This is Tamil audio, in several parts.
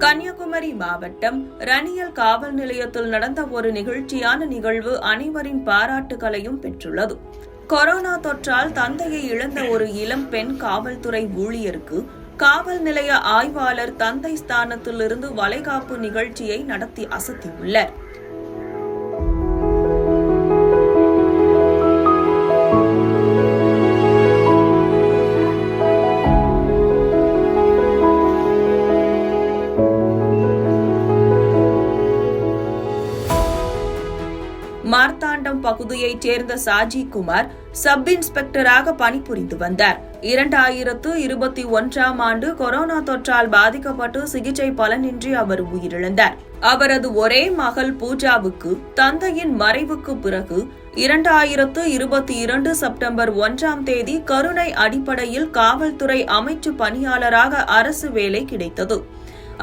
கன்னியாகுமரி மாவட்டம் ரணியல் காவல் நிலையத்தில் நடந்த ஒரு நிகழ்ச்சியான நிகழ்வு அனைவரின் பாராட்டுகளையும் பெற்றுள்ளது. கொரோனா தொற்றால் தந்தையை இழந்த ஒரு இளம் பெண் காவல்துறை ஊழியருக்கு காவல் நிலைய ஆய்வாளர் தந்தை ஸ்தானத்திலிருந்து வளைகாப்பு நிகழ்ச்சியை நடத்தி அசத்தியுள்ளார். மார்த்தாண்டம் பகுதியைச் சேர்ந்த சாஜி குமார் சப் இன்ஸ்பெக்டராக பணிபுரிந்து வந்தார். 2021ஆம் ஆண்டு கொரோனா தொற்றால் பாதிக்கப்பட்டு சிகிச்சை பலனின்றி அவர் உயிரிழந்தார். அவரது ஒரே மகள் பூஜாவுக்கு தந்தையின் மறைவுக்கு பிறகு 2022 செப்டம்பர் 1ஆம் தேதி கருணை அடிப்படையில் காவல்துறை அமைச்சு பணியாளராக அரசு வேலை கிடைத்தது.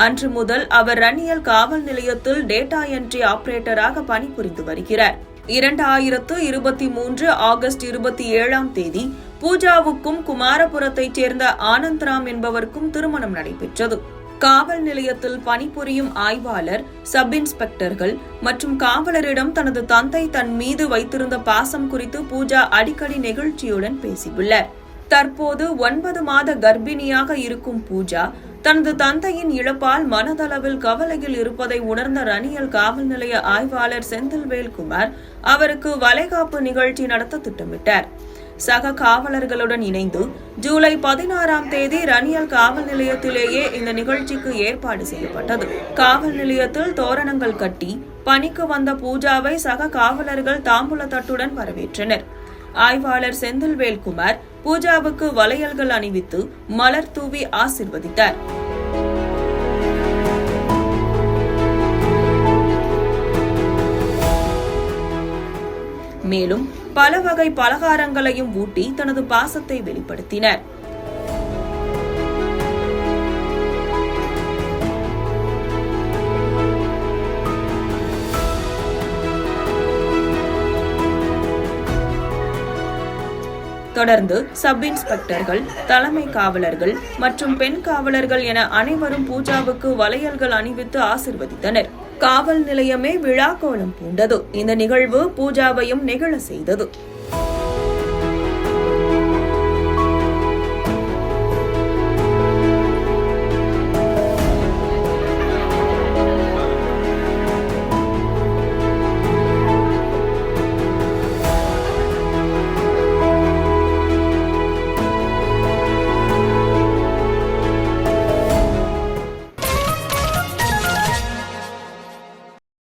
அன்று முதல் அவர் ரணியல் காவல் நிலையத்தில் டேட்டா என்ட்ரி ஆபரேட்டராக பணிபுரிந்து வருகிறார். 2023 ஆகஸ்ட் 27ஆம் தேதி பூஜாவுக்கும் குமாரபுரத்தைச் சேர்ந்த ஆனந்த்ராம் என்பவருக்கும் திருமணம் நடைபெற்றது. காவல் நிலையத்தில் பணிபுரியும் ஆய்வாளர், சப் இன்ஸ்பெக்டர்கள் மற்றும் காவலரிடம் தனது தந்தை தன் மீது வைத்திருந்த பாசம் குறித்து பூஜா அடிக்கடி நெகிழ்ச்சியுடன் பேசியுள்ளார். தற்போது 9 மாத கர்ப்பிணியாக இருக்கும் பூஜா தனது தந்தையின் இழப்பால் மனதளவில் கவலையில் இருப்பதை உணர்ந்த ரணியல் காவல் நிலைய ஆய்வாளர் செந்தில்வேல்குமார் அவருக்கு வளைகாப்பு நிகழ்ச்சி நடத்த திட்டமிட்டார். சக காவலர்களுடன் இணைந்து ஜூலை 16ஆம் தேதி ரணியல் காவல் நிலையத்திலேயே இந்த நிகழ்ச்சிக்கு ஏற்பாடு செய்யப்பட்டது. காவல் நிலையத்தில் தோரணங்கள் கட்டி பணிக்கு வந்த பூஜாவை சக காவலர்கள் தாம்பூல தட்டுடன் வரவேற்றனர். ஆய்வாளர் செந்தில்வேல்குமார் பூஜாவுக்கு வளையல்கள் அணிவித்து மலர் தூவி ஆசிர்வதித்தார். மேலும் பல வகை பலகாரங்களையும் ஊட்டி தனது பாசத்தை வெளிப்படுத்தினர். தொடர்ந்து சப் இன்ஸ்பெக்டர்கள், தலைமை காவலர்கள் மற்றும் பெண் காவலர்கள் என அனைவரும் பூஜாவுக்கு வளையல்கள் அணிவித்து ஆசிர்வதித்தனர். காவல் நிலையமே விழா கோலம் பூண்டது. இந்த நிகழ்வு பூஜாவையும் நெகிழ செய்தது.